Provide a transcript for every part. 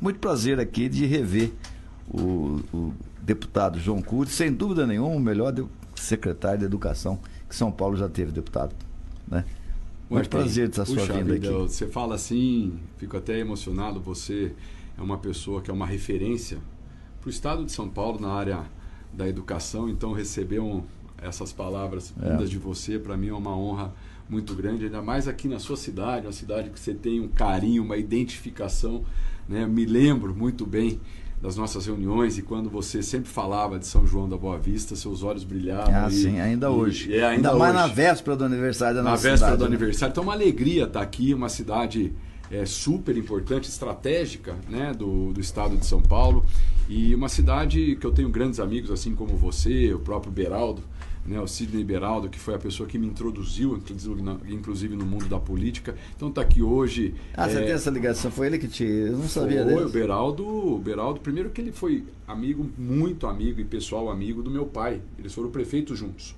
muito prazer aqui de rever o deputado João Cury, sem dúvida nenhuma, o melhor secretário de Educação que São Paulo já teve, deputado. Né? Muito prazer de estar sua vinda aqui. Você fala assim, fico até emocionado, você é uma pessoa que é uma referência para o estado de São Paulo na área da educação, então receber essas palavras vindas de você, para mim é uma honra muito grande, ainda mais aqui na sua cidade, uma cidade que você tem um carinho, uma identificação, né? Me lembro muito bem das nossas reuniões e quando você sempre falava de São João da Boa Vista, seus olhos brilhavam. Sim, ainda hoje. Ainda mais na véspera do aniversário da nossa cidade. Na véspera do aniversário. Então é uma alegria estar aqui, uma cidade super importante, estratégica, né, do estado de São Paulo, e uma cidade que eu tenho grandes amigos, assim como você, o próprio Beraldo, né, o Sidney Beraldo, que foi a pessoa que me introduziu, inclusive no mundo da política. Então está aqui hoje. Você tem essa ligação? Foi ele que te... Eu não sabia dele. Foi o Beraldo, primeiro que ele foi amigo, muito amigo e pessoal amigo do meu pai. Eles foram prefeitos juntos.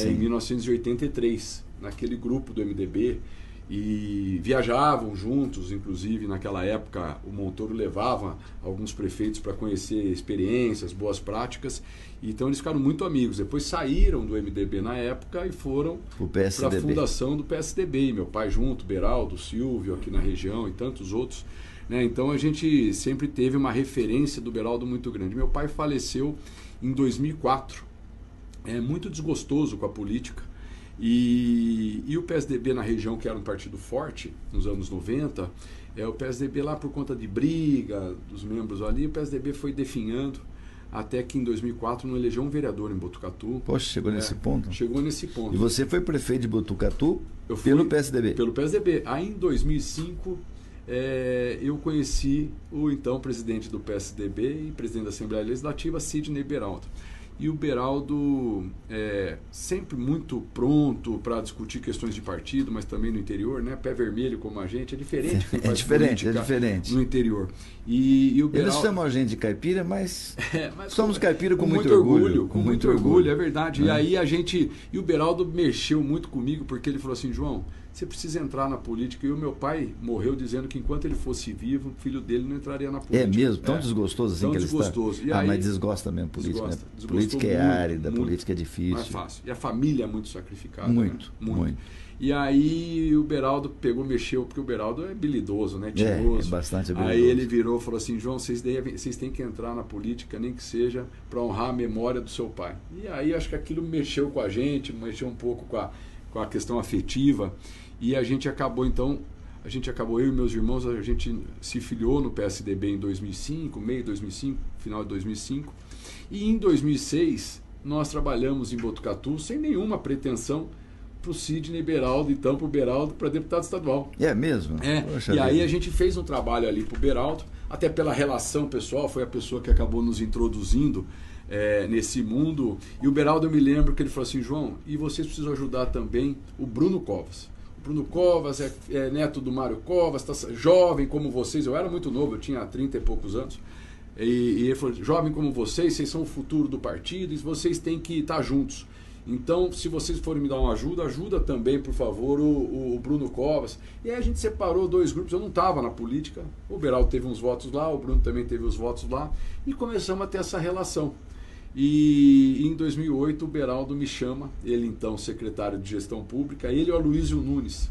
Em 1983, naquele grupo do MDB. E viajavam juntos, inclusive naquela época o Montoro levava alguns prefeitos para conhecer experiências, boas práticas, então eles ficaram muito amigos. Depois saíram do MDB na época e foram para a fundação do PSDB, e meu pai junto, Beraldo, Silvio aqui na região e tantos outros, né? Então a gente sempre teve uma referência do Beraldo muito grande. Meu pai faleceu em 2004, muito desgostoso com a política. E o PSDB na região, que era um partido forte nos anos 90, o PSDB lá por conta de briga dos membros ali, o PSDB foi definhando até que em 2004 não elegeu um vereador em Botucatu. Poxa, chegou nesse ponto? Chegou nesse ponto. E você foi prefeito de Botucatu pelo PSDB? Pelo PSDB. Aí em 2005 eu conheci o então presidente do PSDB e presidente da Assembleia Legislativa, Sidney Beraldo. E o Beraldo sempre muito pronto para discutir questões de partido, mas também no interior, né? Pé vermelho como a gente, é diferente. É diferente no interior. E o Beraldo... Eles chamam a gente de caipira, mas somos caipira com muito orgulho. Com muito orgulho, é verdade. E aí E o Beraldo mexeu muito comigo, porque ele falou assim, João, você precisa entrar na política. E o meu pai morreu dizendo que enquanto ele fosse vivo, o filho dele não entraria na política. É mesmo? Tão desgostoso assim tão que ele desgostoso. está? Mas desgosta mesmo política. Né? Política é árida, política é difícil. Não é fácil. E a família é muito sacrificada. Muito. E aí o Beraldo mexeu, porque o Beraldo é habilidoso, né? Tinhoso. É bastante habilidoso. Aí ele virou e falou assim, João, vocês têm que entrar na política, nem que seja para honrar a memória do seu pai. E aí acho que aquilo mexeu com a gente, mexeu um pouco com a questão afetiva. E a gente acabou, eu e meus irmãos, a gente se filiou no PSDB em 2005, meio de 2005, final de 2005. E em 2006, nós trabalhamos em Botucatu sem nenhuma pretensão para o Sidney Beraldo, então para o Beraldo, para deputado estadual. É mesmo? E aí a gente fez um trabalho ali para o Beraldo, até pela relação pessoal, foi a pessoa que acabou nos introduzindo nesse mundo. E o Beraldo, eu me lembro que ele falou assim, João, e vocês precisam ajudar também o Bruno Covas. Bruno Covas é neto do Mário Covas, tá jovem como vocês. Eu era muito novo, eu tinha 30 e poucos anos. E ele falou, jovem como vocês são o futuro do partido e vocês têm que estar juntos. Então, se vocês forem me dar uma ajuda também, por favor, o Bruno Covas. E aí a gente separou dois grupos, eu não estava na política, o Beraldo teve uns votos lá, o Bruno também teve os votos lá, e começamos a ter essa relação. E em 2008 o Beraldo me chama, ele então secretário de Gestão Pública, ele e o Aloysio Nunes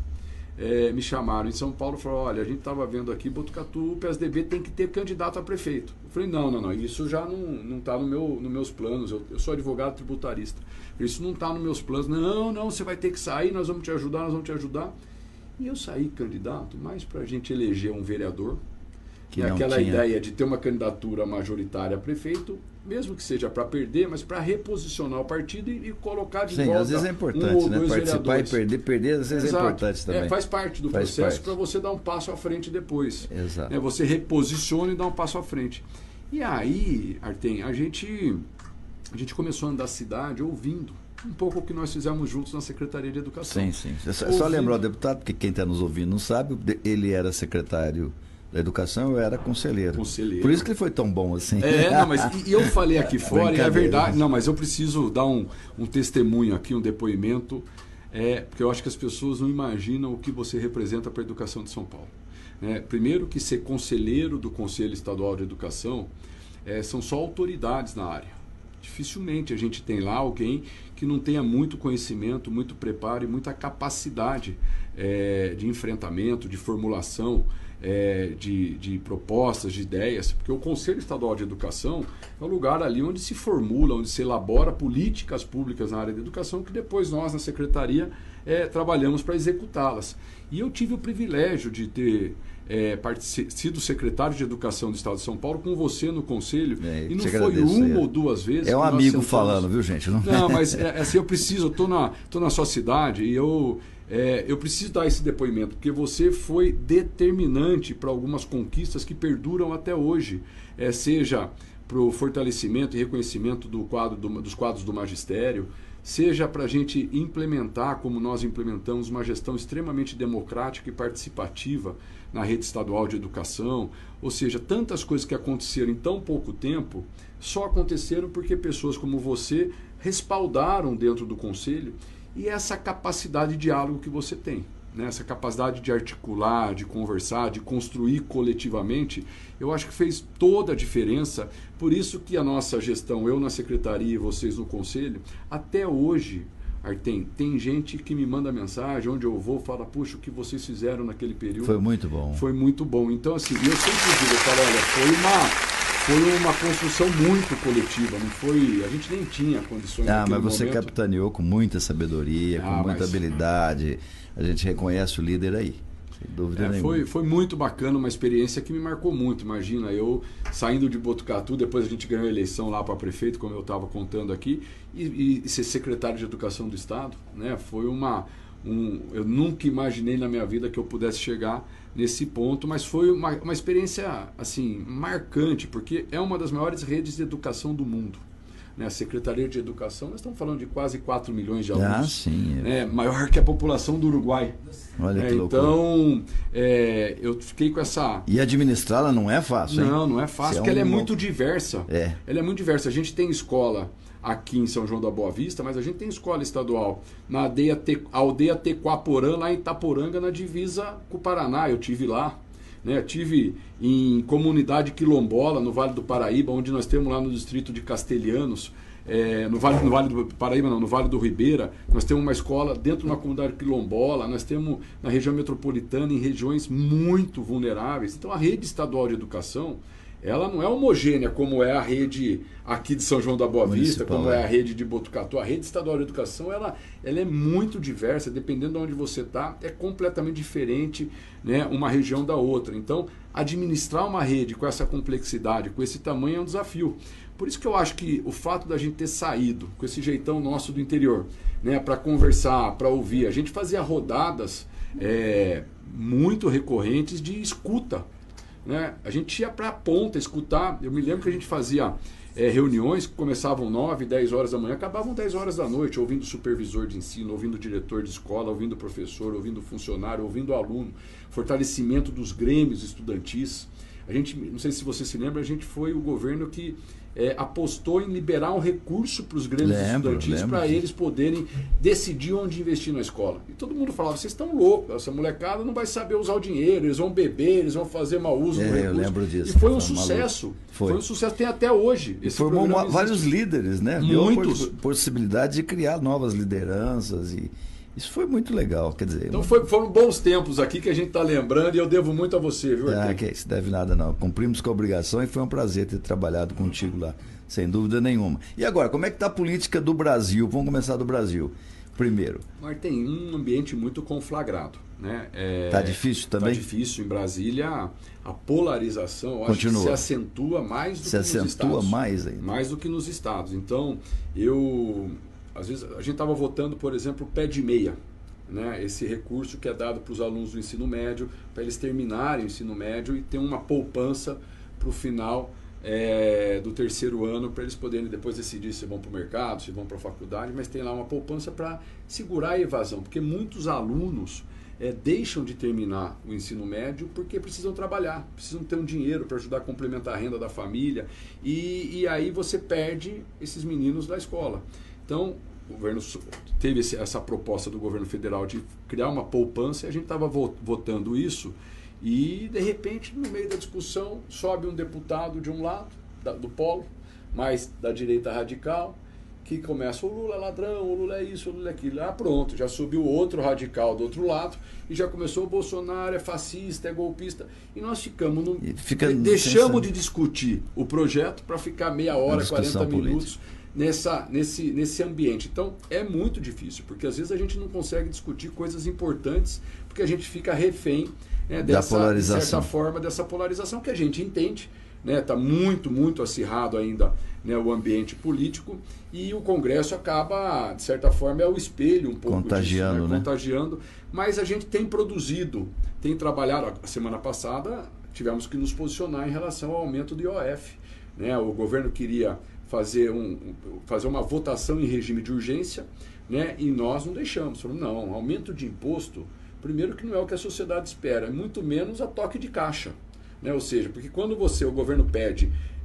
me chamaram em São Paulo e falaram, olha, a gente estava vendo aqui, Botucatu, o PSDB tem que ter candidato a prefeito. Eu falei, não, isso já não está nos meus planos, eu sou advogado tributarista, isso não está nos meus planos, não, você vai ter que sair, nós vamos te ajudar. E eu saí candidato, mas para a gente eleger um vereador, aquela ideia de ter uma candidatura majoritária a prefeito, mesmo que seja para perder, mas para reposicionar o partido e colocar de volta. Às vezes é importante, né? Participar e perder, às vezes é importante também. Faz parte do processo para você dar um passo à frente depois. Exato. Você reposiciona e dá um passo à frente. E aí, Artem, a gente começou a andar a cidade ouvindo um pouco o que nós fizemos juntos na Secretaria de Educação. Sim. Só lembrar o deputado, porque quem está nos ouvindo não sabe, ele era secretário da Educação, eu era conselheiro. Por isso que ele foi tão bom assim. Mas eu falei aqui fora, e é verdade. Não, mas eu preciso dar um testemunho aqui, um depoimento, porque eu acho que as pessoas não imaginam o que você representa para a educação de São Paulo. né? Primeiro que ser conselheiro do Conselho Estadual de Educação são só autoridades na área. Dificilmente a gente tem lá alguém que não tenha muito conhecimento, muito preparo e muita capacidade de enfrentamento, de formulação de propostas, de ideias, porque o Conselho Estadual de Educação é o lugar ali onde se formula, onde se elabora políticas públicas na área da educação que depois nós, na Secretaria, trabalhamos para executá-las. E eu tive o privilégio de ter sido secretário de Educação do Estado de São Paulo com você no Conselho, e não foi uma ou duas vezes. É um amigo falando, viu, gente? Não, mas assim, eu preciso, eu tô na sua cidade e eu preciso dar esse depoimento, porque você foi determinante para algumas conquistas que perduram até hoje, seja para o fortalecimento e reconhecimento dos quadros do magistério, seja para a gente implementar, como nós implementamos, uma gestão extremamente democrática e participativa na rede estadual de educação, ou seja, tantas coisas que aconteceram em tão pouco tempo, só aconteceram porque pessoas como você respaldaram dentro do Conselho, e essa capacidade de diálogo que você tem, né? Essa capacidade de articular, de conversar, de construir coletivamente, eu acho que fez toda a diferença. Por isso que a nossa gestão, eu na Secretaria e vocês no Conselho, até hoje, Artem, tem gente que me manda mensagem, onde eu vou, fala, puxa, o que vocês fizeram naquele período... Foi muito bom. Foi muito bom. Então, assim, eu sempre digo, eu falo, olha, foi uma construção muito coletiva, não foi, a gente nem tinha condições mas você capitaneou com muita sabedoria, com muita habilidade. A gente reconhece o líder aí, sem dúvida nenhuma. Foi muito bacana, uma experiência que me marcou muito. Imagina, eu saindo de Botucatu, depois a gente ganhou a eleição lá para prefeito, como eu estava contando aqui, e ser secretário de Educação do Estado, né? Foi eu nunca imaginei na minha vida que eu pudesse chegar nesse ponto, mas foi uma experiência assim marcante, porque é uma das maiores redes de educação do mundo, né? A Secretaria de Educação, nós estamos falando de quase 4 milhões de alunos, sim, maior que a população do Uruguai. Olha que loucura. Então, eu fiquei com essa... E administrá-la não é fácil, hein? Não é fácil, porque ela é muito diversa. Ela é muito diversa. A gente tem escola aqui em São João da Boa Vista, mas a gente tem escola estadual na aldeia Tequaporã, lá em Itaporanga, na divisa com o Paraná. Eu tive lá, né? Tive em comunidade quilombola, no Vale do Paraíba, onde nós temos lá no distrito de Castelhanos, no Vale do Paraíba não, no Vale do Ribeira, nós temos uma escola dentro de uma comunidade quilombola, nós temos na região metropolitana, em regiões muito vulneráveis. Então a rede estadual de educação, ela não é homogênea como é a rede aqui de São João da Boa Vista, como é a rede de Botucatu. A rede estadual de educação, ela é muito diversa, dependendo de onde você está, é completamente diferente, né, uma região da outra. Então, administrar uma rede com essa complexidade, com esse tamanho, é um desafio. Por isso que eu acho que o fato da gente ter saído com esse jeitão nosso do interior, né, para conversar, para ouvir, a gente fazia rodadas muito recorrentes de escuta, né? A gente ia para a ponta escutar. Eu me lembro que a gente fazia reuniões que começavam 9, 10 horas da manhã, acabavam 10 horas da noite, ouvindo o supervisor de ensino, ouvindo o diretor de escola, ouvindo o professor, ouvindo o funcionário, ouvindo o aluno, fortalecimento dos grêmios estudantis. A gente, não sei se você se lembra, a gente foi o governo que apostou em liberar um recurso para os grêmios estudantis, para eles poderem decidir onde investir na escola. E todo mundo falava, vocês estão loucos, essa molecada não vai saber usar o dinheiro, eles vão beber, eles vão fazer mau uso do recurso. Eu lembro disso. E foi um sucesso. Foi um sucesso, tem até hoje. E formou vários líderes, né? Muitos. Deu a possibilidade de criar novas lideranças e isso foi muito legal, quer dizer... Então foram bons tempos aqui que a gente está lembrando e eu devo muito a você, viu, Arthur? Que isso deve nada não. Cumprimos com a obrigação e foi um prazer ter trabalhado contigo lá, sem dúvida nenhuma. E agora, como é que está a política do Brasil? Vamos começar do Brasil primeiro. Mas tem um ambiente muito conflagrado, né? Está difícil também? Está difícil. Em Brasília, a polarização, eu acho que se acentua mais do que nos estados. Se acentua mais ainda. Mais do que nos estados. Então, às vezes a gente estava votando, por exemplo, o pé de meia, né? Esse recurso que é dado para os alunos do ensino médio, para eles terminarem o ensino médio e ter uma poupança para o final do terceiro ano, para eles poderem depois decidir se vão para o mercado, se vão para a faculdade, mas tem lá uma poupança para segurar a evasão, porque muitos alunos deixam de terminar o ensino médio porque precisam trabalhar, precisam ter um dinheiro para ajudar a complementar a renda da família, e aí você perde esses meninos da escola. Então, o governo teve essa proposta do governo federal de criar uma poupança e a gente estava votando isso E, de repente, no meio da discussão, sobe um deputado de um lado, do polo, mais da direita radical, que começa: o Lula é ladrão, o Lula é isso, o Lula é aquilo. Pronto, já subiu outro radical do outro lado e já começou: o Bolsonaro é fascista, é golpista. E nós ficamos deixamos de discutir o projeto para ficar meia hora, 40 minutos nesse ambiente. Então é muito difícil, porque às vezes a gente não consegue discutir coisas importantes porque a gente fica refém, né, de certa forma, dessa polarização que a gente entende. Está muito acirrado ainda, né, o ambiente político, e o Congresso acaba, de certa forma, é o espelho um pouco contagiando, disso, né? Contagiando, mas a gente tem produzido, tem trabalhado. A semana passada tivemos que nos posicionar em relação ao aumento do IOF, né? O governo queria fazer uma votação em regime de urgência, né, e nós não deixamos. Falamos: não, aumento de imposto, primeiro que não é o que a sociedade espera, muito menos a toque de caixa. Ou seja, porque quando o governo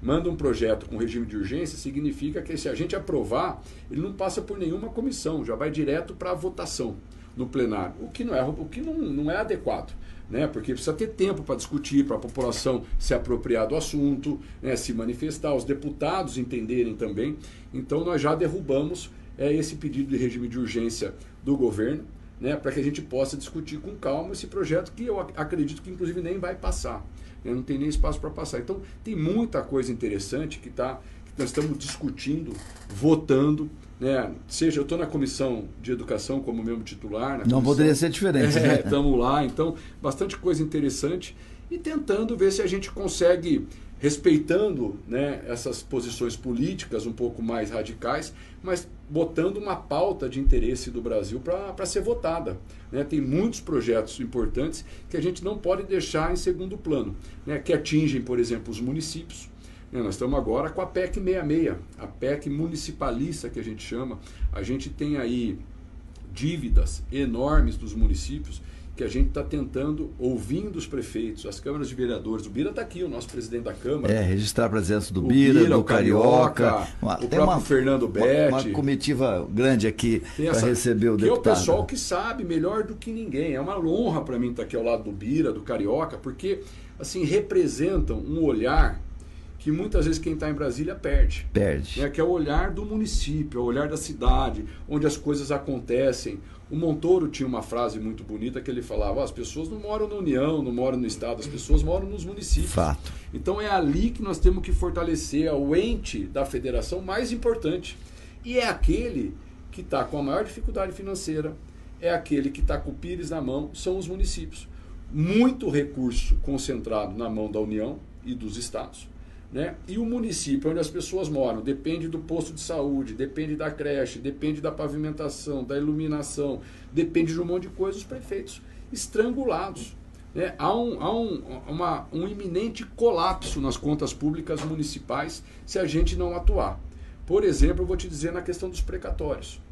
manda um projeto com regime de urgência, significa que, se a gente aprovar, ele não passa por nenhuma comissão, já vai direto para a votação no plenário, o que não é adequado, né? Porque precisa ter tempo para discutir, para a população se apropriar do assunto, né, se manifestar, os deputados entenderem também. Então nós já derrubamos esse pedido de regime de urgência do governo, né, para que a gente possa discutir com calma esse projeto, que eu acredito que inclusive nem vai passar. Não tem nem espaço para passar. Então tem muita coisa interessante que nós estamos discutindo, votando, né? Seja, eu estou na comissão de educação como membro titular. Não poderia ser diferente. Né? Estamos lá, então bastante coisa interessante, e tentando ver se a gente consegue, respeitando, né, essas posições políticas um pouco mais radicais, mas botando uma pauta de interesse do Brasil para ser votada, né? Tem muitos projetos importantes que a gente não pode deixar em segundo plano, né, que atingem, por exemplo, os municípios. Nós estamos agora com a PEC 66, a PEC municipalista, que a gente chama. A gente tem aí dívidas enormes dos municípios, que a gente está tentando, ouvindo os prefeitos, as câmaras de vereadores. O Bira está aqui, o nosso presidente da Câmara. Registrar a presença do Bira, do Carioca, o próprio Fernando Betti. Uma comitiva grande aqui para receber o deputado. Que é o pessoal que sabe melhor do que ninguém. É uma honra para mim estar aqui ao lado do Bira, do Carioca, porque assim representam um olhar que muitas vezes quem está em Brasília perde. Né? Que é o olhar do município, é o olhar da cidade, onde as coisas acontecem. O Montoro tinha uma frase muito bonita que ele falava: as pessoas não moram na União, não moram no Estado, as pessoas moram nos municípios. Fato. Então é ali que nós temos que fortalecer o ente da federação mais importante. E é aquele que está com a maior dificuldade financeira, é aquele que está com o pires na mão, são os municípios. Muito recurso concentrado na mão da União e dos Estados. Né? E o município onde as pessoas moram depende do posto de saúde, depende da creche, depende da pavimentação, da iluminação, depende de um monte de coisa. Os prefeitos estrangulados, né? Há um iminente colapso nas contas públicas municipais se a gente não atuar. Por exemplo, eu vou te dizer na questão dos precatórios.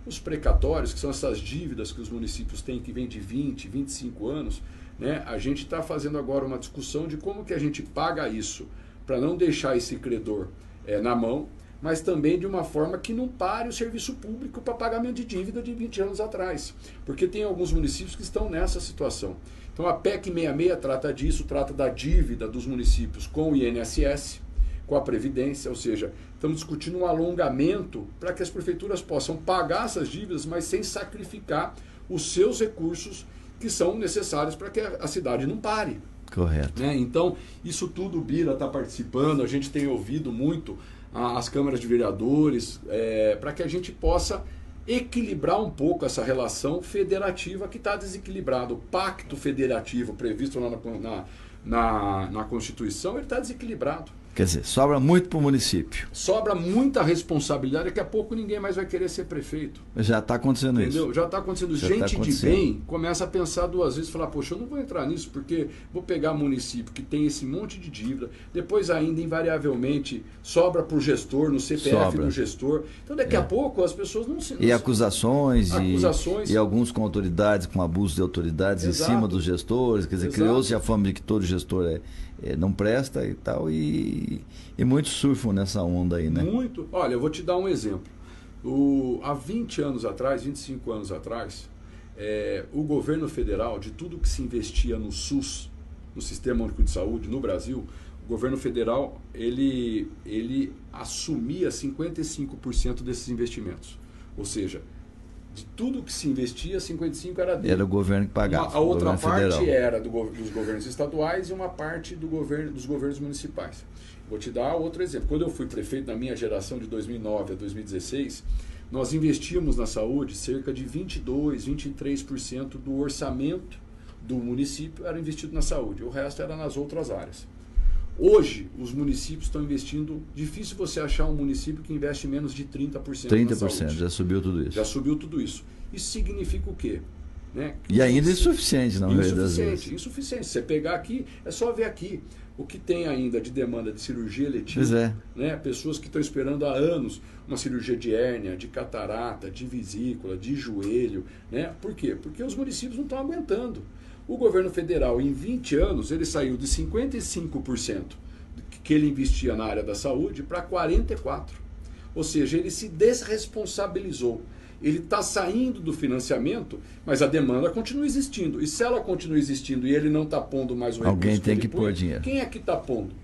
Os precatórios, que são essas dívidas que os municípios têm, que vêm de 20, 25 anos, né? A gente está fazendo agora uma discussão de como que a gente paga isso, para não deixar esse credor na mão, mas também de uma forma que não pare o serviço público para pagamento de dívida de 20 anos atrás. Porque tem alguns municípios que estão nessa situação. Então a PEC 66 trata disso, trata da dívida dos municípios com o INSS, com a Previdência, ou seja, estamos discutindo um alongamento para que as prefeituras possam pagar essas dívidas, mas sem sacrificar os seus recursos que são necessários para que a cidade não pare. Correto. Né? Então, isso tudo o Bira está participando, a gente tem ouvido muito as câmaras de vereadores, para que a gente possa equilibrar um pouco essa relação federativa que está desequilibrada. O pacto federativo previsto lá na Constituição, ele está desequilibrado. Quer dizer, sobra muito para o município. Sobra muita responsabilidade, daqui a pouco ninguém mais vai querer ser prefeito. Já está acontecendo isso. Já está acontecendo. Gente de bem começa a pensar duas vezes, falar: poxa, eu não vou entrar nisso porque vou pegar município que tem esse monte de dívida, depois ainda invariavelmente sobra para o gestor, no CPF do gestor. Então daqui a pouco as pessoas não se... E acusações. E alguns com autoridades, com abuso de autoridades. Exato. Em cima dos gestores, quer dizer, criou-se a fama de que todo gestor não presta e tal, e muitos surfam nessa onda aí, né? Muito. Olha, eu vou te dar um exemplo. Há 20 anos atrás, 25 anos atrás, o governo federal, de tudo que se investia no SUS, no Sistema Único de Saúde no Brasil, o governo federal ele assumia 55% desses investimentos. Ou seja, de tudo que se investia, 55% era dele. Era o governo que pagava. A outra parte federal. era dos governos estaduais e uma parte dos governos municipais. Vou te dar outro exemplo. Quando eu fui prefeito, na minha geração de 2009 a 2016, nós investíamos na saúde cerca de 22%, 23% do orçamento do município era investido na saúde. O resto era nas outras áreas. Hoje, os municípios estão investindo... Difícil você achar um município que investe menos de 30% na saúde. 30%, já subiu tudo isso. Já subiu tudo isso. Isso significa o quê? Né? E ainda insuficiente, na maioria das vezes. Insuficiente. Você pegar aqui, é só ver aqui o que tem ainda de demanda de cirurgia eletiva. Pois é. Né? Pessoas que estão esperando há anos uma cirurgia de hérnia, de catarata, de vesícula, de joelho. Né? Por quê? Porque os municípios não estão aguentando. O governo federal, em 20 anos, ele saiu de 55% que ele investia na área da saúde para 44%. Ou seja, ele se desresponsabilizou. Ele está saindo do financiamento, mas a demanda continua existindo. E se ela continua existindo e ele não está pondo mais o recurso, alguém tem que pôr dinheiro. Quem é que está pondo?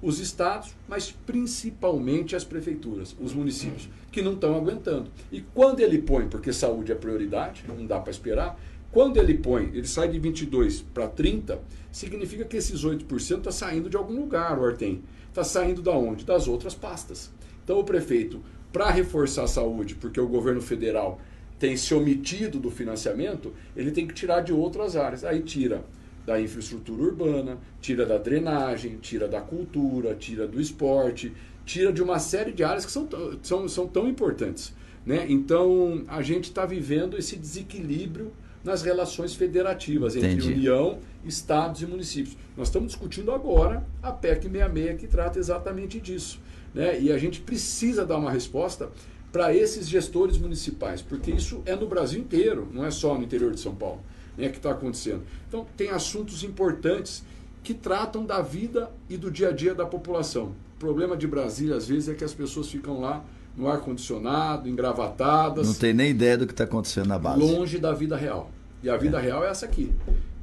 Os estados, mas principalmente as prefeituras, os municípios, que não estão aguentando. E quando ele põe, porque saúde é prioridade, não dá para esperar, quando ele põe, ele sai de 22 para 30, significa que esses 8% está saindo de algum lugar, o Artem. Está saindo da onde? Das outras pastas. Então o prefeito, para reforçar a saúde, porque o governo federal tem se omitido do financiamento, ele tem que tirar de outras áreas. Aí tira da infraestrutura urbana, tira da drenagem, tira da cultura, tira do esporte, tira de uma série de áreas que são tão importantes. Né? Então a gente está vivendo esse desequilíbrio nas relações federativas entre União, Estados e municípios. Nós estamos discutindo agora a PEC 66, que trata exatamente disso. Né? E a gente precisa dar uma resposta para esses gestores municipais, porque isso é no Brasil inteiro, não é só no interior de São Paulo, né, que está acontecendo. Então, tem assuntos importantes que tratam da vida e do dia a dia da população. O problema de Brasília, às vezes, é que as pessoas ficam lá no ar-condicionado, engravatadas. Não tem nem ideia do que está acontecendo na base. Longe da vida real. E a vida real é essa aqui,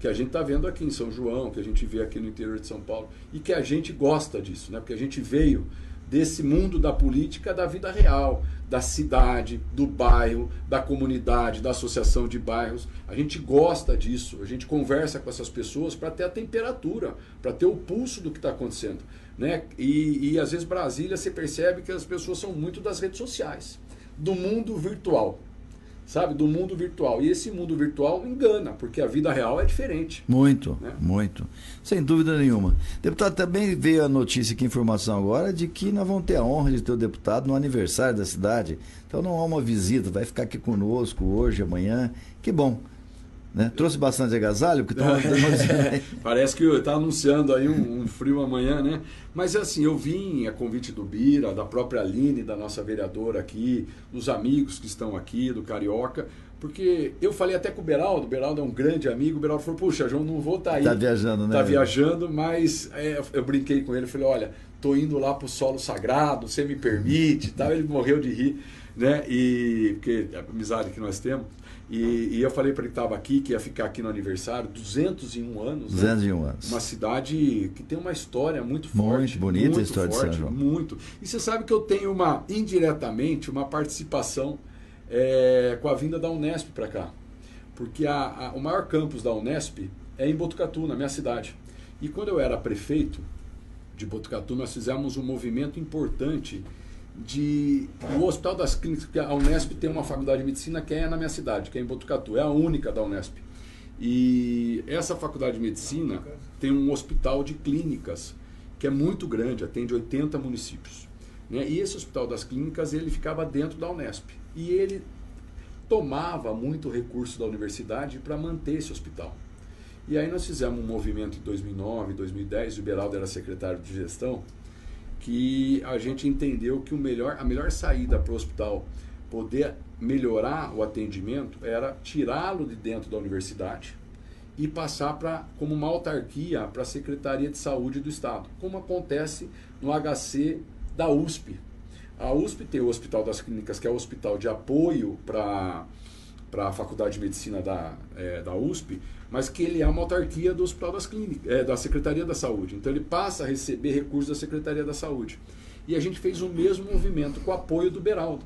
que a gente está vendo aqui em São João, que a gente vê aqui no interior de São Paulo, e que a gente gosta disso, né? Porque a gente veio desse mundo da política, da vida real, da cidade, do bairro, da comunidade, da associação de bairros. A gente gosta disso, a gente conversa com essas pessoas para ter a temperatura, para ter o pulso do que está acontecendo. Né? E às vezes Brasília, você percebe que as pessoas são muito das redes sociais, do mundo virtual. Sabe, do mundo virtual. E esse mundo virtual engana, porque a vida real é diferente. Muito, né? Muito. Sem dúvida nenhuma. Deputado, também veio a notícia aqui, informação agora, de que nós vamos ter a honra de ter o deputado no aniversário da cidade. Então não há uma visita, vai ficar aqui conosco hoje, amanhã. Que bom. Né? Trouxe bastante agasalho? Porque Parece que está anunciando aí um frio amanhã, né? Mas assim, eu vim a convite do Bira, da própria Aline, da nossa vereadora aqui, dos amigos que estão aqui, do Carioca, porque eu falei até com o Beraldo é um grande amigo, o Beraldo falou, puxa, João, não vou estar aí. Está viajando, né? Está viajando, mas eu brinquei com ele, falei, olha, tô indo lá pro solo sagrado, você me permite, tal. Ele morreu de rir, né? Porque a amizade que nós temos. E eu falei para ele que estava aqui, que ia ficar aqui no aniversário, 201 anos. 201 né? anos. Uma cidade que tem uma história muito forte. Muito bonita muito a história forte, de São João. Muito. E você sabe que eu tenho indiretamente, uma participação com a vinda da Unesp para cá. Porque o maior campus da Unesp é em Botucatu, na minha cidade. E quando eu era prefeito de Botucatu, nós fizemos um movimento importante o Hospital das Clínicas, porque a Unesp tem uma faculdade de medicina que é na minha cidade, que é em Botucatu, é a única da Unesp. E essa faculdade de medicina tem um hospital de clínicas que é muito grande, atende 80 municípios. Né? E esse Hospital das Clínicas, ele ficava dentro da Unesp. E ele tomava muito recurso da universidade para manter esse hospital. E aí nós fizemos um movimento em 2009, 2010, o Beraldo era secretário de gestão, que a gente entendeu que a melhor saída para o hospital poder melhorar o atendimento era tirá-lo de dentro da universidade e passar como uma autarquia para a Secretaria de Saúde do Estado, como acontece no HC da USP. A USP tem o Hospital das Clínicas, que é o hospital de apoio para para a Faculdade de Medicina da USP, mas que ele é uma autarquia do Hospital das Clínicas, da Secretaria da Saúde. Então ele passa a receber recursos da Secretaria da Saúde. E a gente fez o mesmo movimento com o apoio do Beraldo.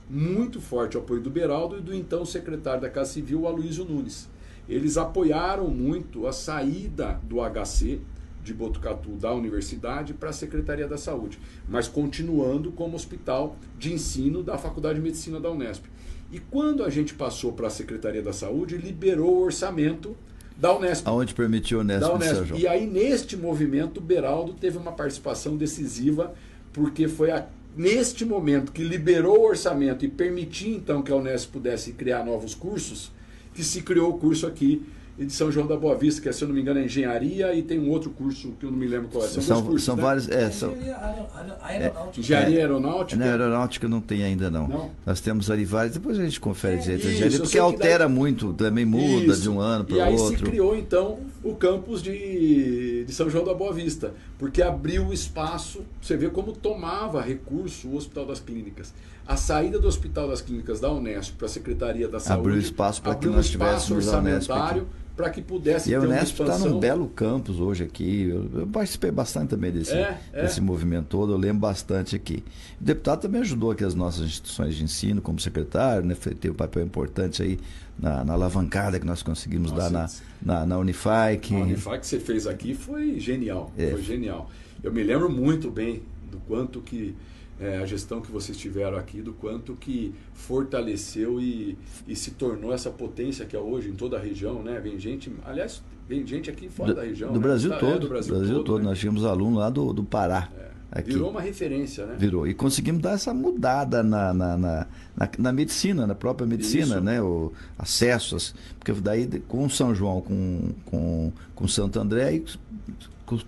Muito forte o apoio do Beraldo e do então secretário da Casa Civil, Aloysio Nunes. Eles apoiaram muito a saída do HC de Botucatu da universidade para a Secretaria da Saúde, mas continuando como hospital de ensino da Faculdade de Medicina da Unesp. E quando a gente passou para a Secretaria da Saúde, liberou o orçamento da Unesp. Aonde permitiu a Unesp. E aí, neste movimento, o Beraldo teve uma participação decisiva, porque foi neste momento que liberou o orçamento e permitiu, então, que a Unesp pudesse criar novos cursos, que se criou o curso aqui de São João da Boa Vista, que, se eu não me engano, é engenharia, e tem um outro curso que eu não me lembro qual é. São cursos, são né? vários. Engenharia aeronáutica. Não, aeronáutica não tem ainda, não. Nós temos ali vários, depois a gente confere direito a engenharia, porque altera muito, também muda de um ano para o outro. E aí se criou, então, o campus de São João da Boa Vista, porque abriu o espaço, você vê como tomava recurso o Hospital das Clínicas. A saída do Hospital das Clínicas da Unesp para a Secretaria da Saúde abriu espaço para que nós tivéssemos a Unesp aqui, para que pudesse ter uma expansão. E a Unesp está num belo campus hoje aqui. Eu participei bastante também desse movimento todo, eu lembro bastante aqui. O deputado também ajudou aqui as nossas instituições de ensino como secretário, né? Teve um papel importante aí na alavancada que nós conseguimos dar na Unific. A Unific que você fez aqui foi genial, foi genial. Eu me lembro muito bem do quanto que a gestão que vocês tiveram aqui, do quanto que fortaleceu e se tornou essa potência que é hoje em toda a região, né? Vem gente aqui fora da região. Do Brasil todo. Do Brasil todo, né? Nós tínhamos alunos lá do Pará. Aqui. Virou uma referência, né? Virou. E conseguimos dar essa mudada na medicina, na própria medicina, né? O acesso, porque daí com São João, com Santo André,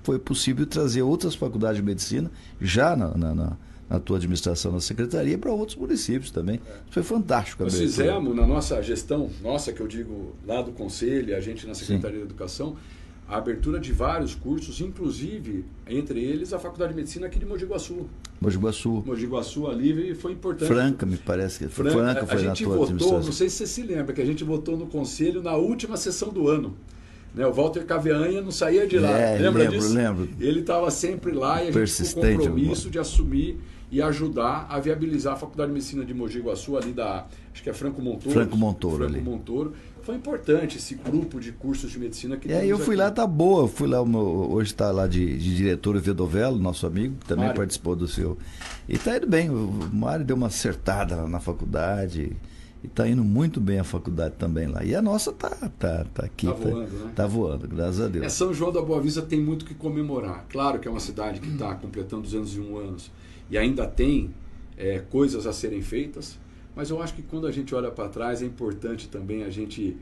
foi possível trazer outras faculdades de medicina já na tua administração, na secretaria, para outros municípios também. Foi fantástico. Nós fizemos, na nossa gestão, que eu digo lá do Conselho, a gente na Secretaria de Educação, a abertura de vários cursos, inclusive, entre eles, a Faculdade de Medicina aqui de Mogi Guaçu. Mogi Guaçu ali foi importante. Franca, me parece que Franca foi na tua administração. Não sei se você se lembra, que a gente votou no Conselho na última sessão do ano. Né? O Walter Caveanha não saía de lá. Lembra disso? Lembro. Ele estava sempre lá e a gente ficou com o compromisso de assumir e ajudar a viabilizar a Faculdade de Medicina de Mogi Guaçu, ali acho que é Franco Montoro. Foi importante esse grupo de cursos de medicina que eu fui aqui. Lá, tá boa. Fui lá, hoje está lá de diretor o Vedovello, nosso amigo, que também participou do seu. E está indo bem. O Mário deu uma acertada na faculdade. E está indo muito bem a faculdade também lá. E a nossa tá aqui. Está voando, né? Está voando, graças a Deus. São João da Boa Vista tem muito que comemorar. Claro que é uma cidade que está completando 201 anos e ainda tem coisas a serem feitas, mas eu acho que quando a gente olha para trás é importante também a gente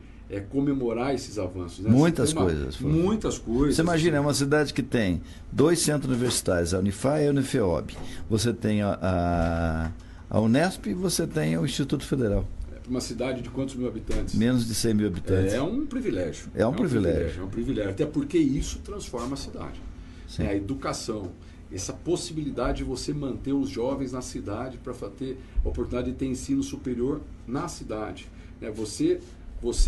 comemorar esses avanços. Né? Muitas coisas. Você imagina, é uma cidade que tem 2 centros universitários, a Unifi e a Unifeob. Você tem a Unesp e você tem o Instituto Federal. Uma cidade de quantos mil habitantes? Menos de 100 mil habitantes. É um privilégio. É um privilégio. É um privilégio. Até porque isso transforma a cidade. Sim. A educação, essa possibilidade de você manter os jovens na cidade para ter a oportunidade de ter ensino superior na cidade. Você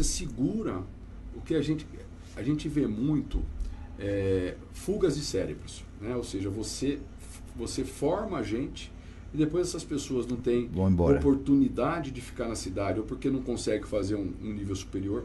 segura o que a gente vê muito, fugas de cérebros. Né? Ou seja, você forma a gente e depois essas pessoas não têm oportunidade de ficar na cidade, ou porque não conseguem fazer um nível superior,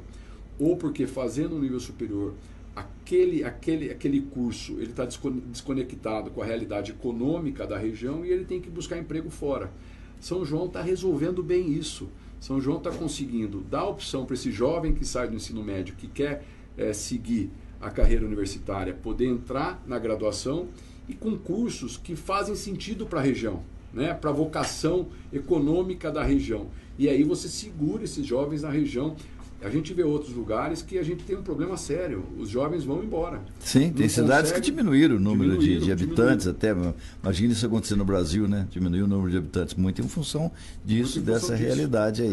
ou porque fazendo um nível superior, aquele curso ele está desconectado com a realidade econômica da região e ele tem que buscar emprego fora. São João está resolvendo bem isso. São João está conseguindo dar opção para esse jovem que sai do ensino médio, que quer seguir a carreira universitária, poder entrar na graduação e com cursos que fazem sentido para a região. Né, para a vocação econômica da região. E aí você segura esses jovens na região. A gente vê outros lugares que a gente tem um problema sério. Os jovens vão embora. Sim, tem cidades que diminuíram o número de habitantes até. Imagina isso acontecer no Brasil, né? Diminuiu o número de habitantes muito em função disso, dessa realidade aí.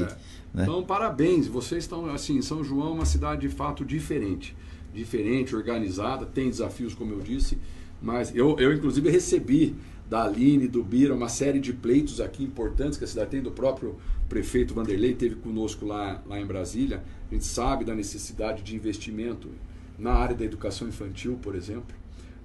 Né? Então, parabéns. Vocês estão, assim, São João é uma cidade de fato diferente. Diferente, organizada, tem desafios, como eu disse. Mas eu inclusive, recebi da Aline, do Bira, uma série de pleitos aqui importantes que a cidade tem, do próprio prefeito Vanderlei, esteve conosco lá em Brasília. A gente sabe da necessidade de investimento na área da educação infantil, por exemplo,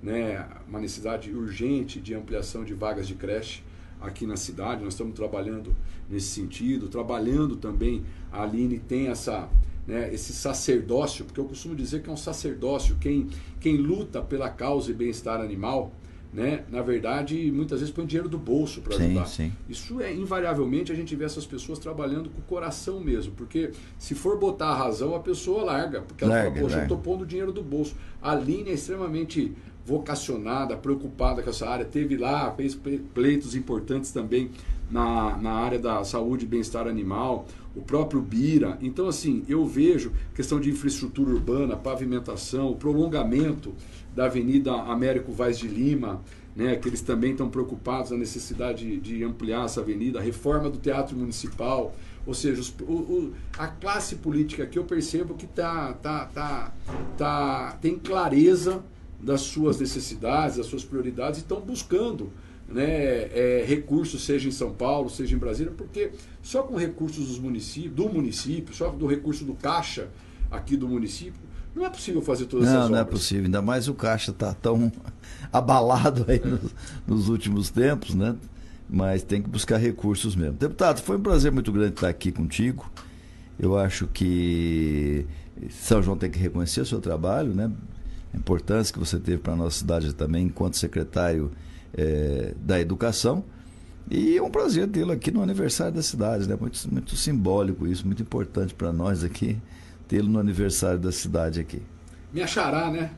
né? Uma necessidade urgente de ampliação de vagas de creche aqui na cidade. Nós estamos trabalhando nesse sentido, trabalhando também, a Aline tem essa, né, esse sacerdócio, porque eu costumo dizer que é um sacerdócio, quem luta pela causa e bem-estar animal, né, na verdade, muitas vezes põe dinheiro do bolso para ajudar. Sim. Isso é, invariavelmente, a gente vê essas pessoas trabalhando com o coração mesmo, porque se for botar a razão, a pessoa larga, porque ela fala, poxa, eu estou pondo dinheiro do bolso. A Aline é extremamente vocacionada, preocupada com essa área, teve lá, fez pleitos importantes também na área da saúde e bem-estar animal, o próprio Bira. Então, assim, eu vejo questão de infraestrutura urbana, pavimentação, o prolongamento da Avenida Américo Vaz de Lima, né, que eles também estão preocupados na necessidade de ampliar essa avenida, a reforma do Teatro Municipal, ou seja, a classe política que eu percebo que tem clareza das suas necessidades, das suas prioridades, e estão buscando, né, recursos, seja em São Paulo, seja em Brasília, porque só com recursos do município, só do recurso do caixa aqui do município, não é possível fazer todas essas obras. Não é possível, ainda mais o caixa está tão abalado aí nos últimos tempos, né? Mas tem que buscar recursos mesmo. Deputado, foi um prazer muito grande estar aqui contigo. Eu acho que São João tem que reconhecer o seu trabalho, né? A importância que você teve para a nossa cidade também, enquanto secretário da Educação. E é um prazer tê-lo aqui no aniversário da cidade, né? Muito, muito simbólico isso, muito importante para nós aqui, tê-lo no aniversário da cidade aqui. Me achará, né?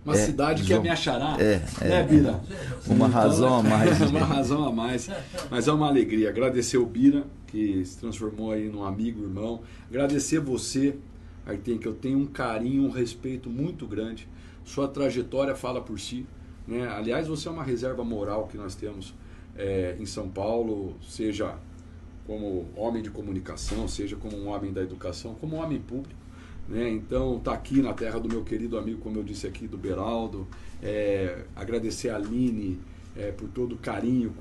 Uma cidade que é me achará, né, Bira? Uma razão a mais. Uma razão a mais. Mas é uma alegria. Agradecer o Bira, que se transformou aí num amigo, irmão. Agradecer você, Artem, que eu tenho um carinho, um respeito muito grande. Sua trajetória fala por si, né? Aliás, você é uma reserva moral que nós temos em São Paulo, seja como homem de comunicação, seja como um homem da educação, como um homem público, né? Então, tá aqui na terra do meu querido amigo, como eu disse aqui, do Beraldo. Agradecer a Aline por todo o carinho,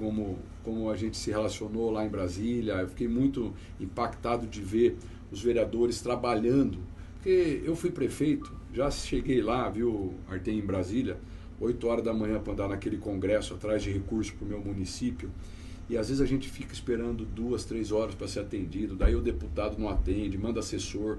como a gente se relacionou lá em Brasília. Eu fiquei muito impactado de ver os vereadores trabalhando, porque eu fui prefeito, já cheguei lá, viu, Artem, em Brasília, 8 horas da manhã para andar naquele congresso atrás de recursos para o meu município, e às vezes a gente fica esperando 2, 3 horas para ser atendido, daí o deputado não atende, manda assessor.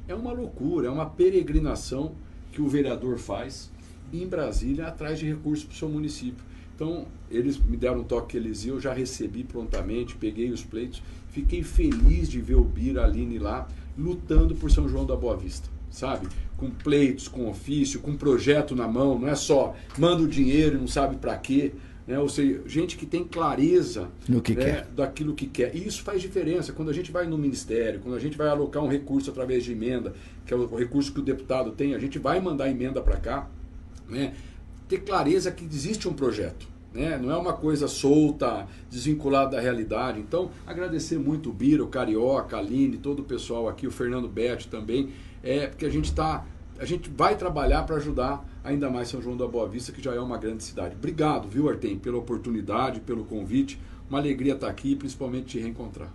É uma loucura, é uma peregrinação que o vereador faz em Brasília atrás de recursos para o seu município. Então, eles me deram um toque que eles iam, eu já recebi prontamente, peguei os pleitos, fiquei feliz de ver o Bira, a Aline lá, lutando por São João da Boa Vista, sabe? Com pleitos, com ofício, com projeto na mão, não é só manda o dinheiro e não sabe para quê, né? Ou seja, gente que tem clareza no que quer. Daquilo que quer. E isso faz diferença. Quando a gente vai no ministério, quando a gente vai alocar um recurso através de emenda, que é o recurso que o deputado tem, a gente vai mandar emenda para cá, né? Ter clareza que existe um projeto, né? Não é uma coisa solta, desvinculada da realidade. Então, agradecer muito o Bira, o Carioca, a Aline, todo o pessoal aqui, o Fernando Betti também, porque a gente vai trabalhar para ajudar ainda mais São João da Boa Vista, que já é uma grande cidade. Obrigado, viu, Artem, pela oportunidade, pelo convite. Uma alegria estar aqui e principalmente te reencontrar.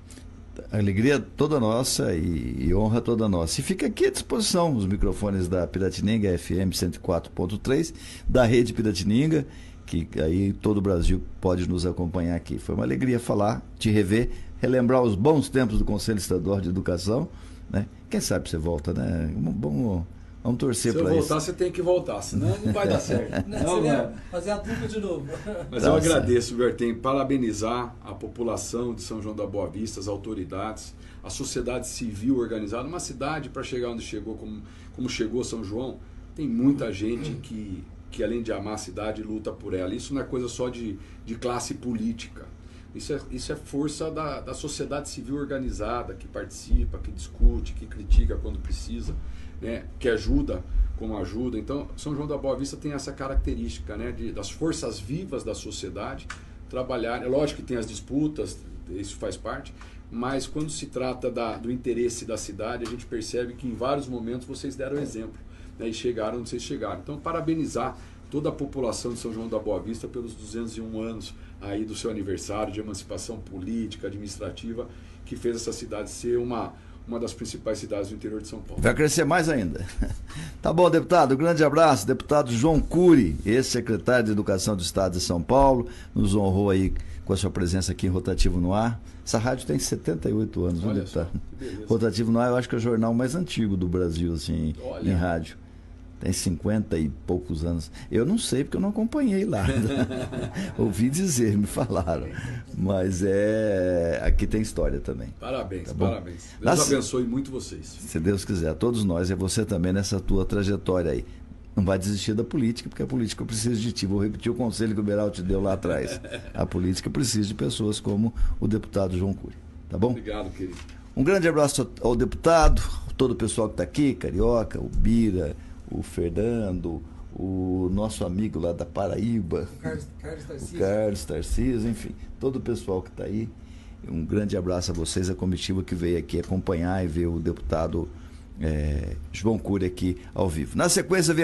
Alegria toda nossa e honra toda nossa. E fica aqui à disposição os microfones da Piratininga FM 104.3, da Rede Piratininga, que aí todo o Brasil pode nos acompanhar aqui. Foi uma alegria falar, te rever, relembrar os bons tempos do Conselho Estadual de Educação, né? Quem sabe você volta, né? Vamos torcer para isso. Se eu voltar, você tem que voltar, senão não vai dar certo. Não, fazer a dupla de novo. Mas eu agradeço, Bertem, parabenizar a população de São João da Boa Vista, as autoridades, a sociedade civil organizada. Uma cidade, para chegar onde chegou, como chegou São João, tem muita gente que além de amar a cidade, luta por ela. Isso não é coisa só de classe política. Isso é força da sociedade civil organizada, que participa, que discute, que critica quando precisa, né? Que ajuda como ajuda. Então, São João da Boa Vista tem essa característica, né? Das forças vivas da sociedade trabalhar. É lógico que tem as disputas, isso faz parte, mas quando se trata do interesse da cidade, a gente percebe que em vários momentos vocês deram exemplo, né? E chegaram onde vocês chegaram. Então, parabenizar toda a população de São João da Boa Vista pelos 201 anos aí do seu aniversário de emancipação política, administrativa, que fez essa cidade ser uma das principais cidades do interior de São Paulo. Vai crescer mais ainda. Tá bom, deputado, um grande abraço. Deputado João Cury, ex-secretário de Educação do Estado de São Paulo, nos honrou aí com a sua presença aqui em Rotativo no Ar. Essa rádio tem 78 anos, né, deputado? Rotativo no Ar, eu acho que é o jornal mais antigo do Brasil, assim, em rádio. Tem 50 e poucos anos. Eu não sei, porque eu não acompanhei lá. Ouvi dizer, me falaram. Mas aqui tem história também. Parabéns, tá parabéns. Deus abençoe muito vocês. Se Deus quiser, todos nós, e você também nessa tua trajetória aí. Não vai desistir da política, porque a política precisa de ti. Vou repetir o conselho que o Beraldo te deu lá atrás. A política precisa de pessoas como o deputado João Cury. Tá bom? Obrigado, querido. Um grande abraço ao deputado, todo o pessoal que está aqui, Carioca, o Bira, o Fernando, o nosso amigo lá da Paraíba, o Carlos Tarcísio, enfim, todo o pessoal que está aí. Um grande abraço a vocês, a comitiva que veio aqui acompanhar e ver o deputado João Cury aqui ao vivo. Na sequência, veio a